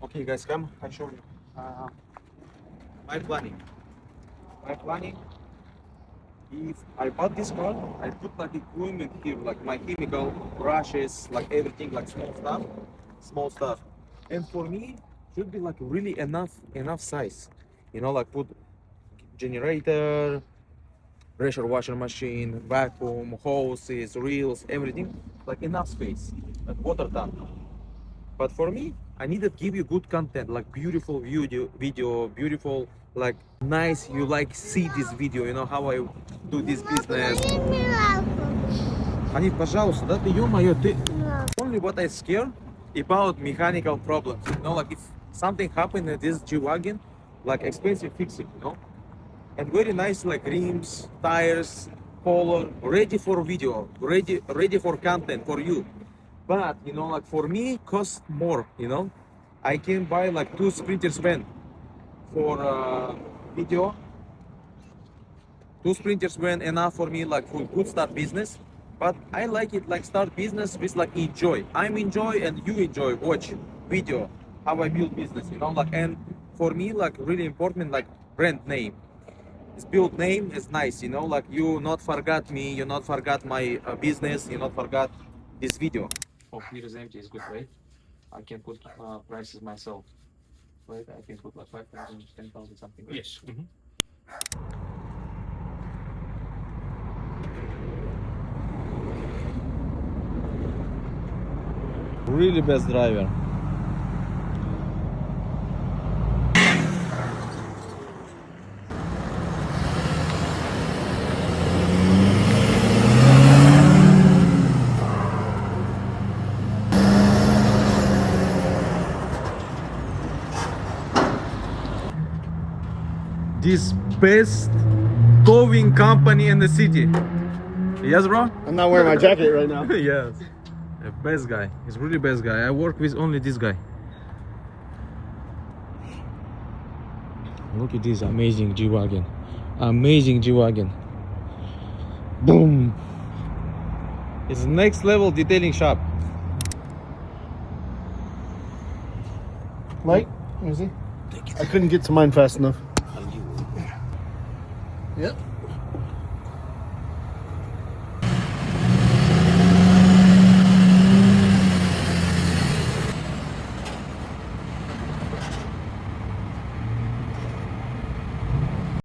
Okay, guys, come. I show you. My planning. My planning. If I bought this car, I put like equipment here, like my chemical brushes, like everything, like small stuff. And for me, should be like really enough size. You know, like put generator, pressure washer machine, vacuum, hoses, reels, everything, like enough space, like water tank. But for me, I need to give you good content, like beautiful video, beautiful, like nice. You like see this video, you know how I do this business. Hanif, пожалуйста, да ты, ё-моё, ты only what I scared about mechanical problems. You know, like if something happened in this G-Wagon, like expensive fixing, you know? And very nice like rims, tires, color, ready for video, ready for content for you. But you know, like for me, cost more. You know, I can buy like 2 sprinters van for video. 2 sprinters van enough for me like for good start business. But I like it like start business with like enjoy. I'm enjoy and you enjoy watch video how I build business. You know, like and for me like really important like brand name. This build name is nice, you know, like you not forgot me, you not forgot my business, you not forgot this video. Oh, here is empty, is good, right? I can put prices myself, right? I can put like 5,000, 10,000 something. Right? Yes. Really best driver. This best towing company in the city. Yes, bro? I'm not wearing my jacket right now. Yes. The best guy. He's really best guy. I work with only this guy. Look at this amazing G-Wagon. Amazing G-Wagon. Boom. It's next level detailing shop. Mike, let me see. I couldn't get to mine fast enough. Yep.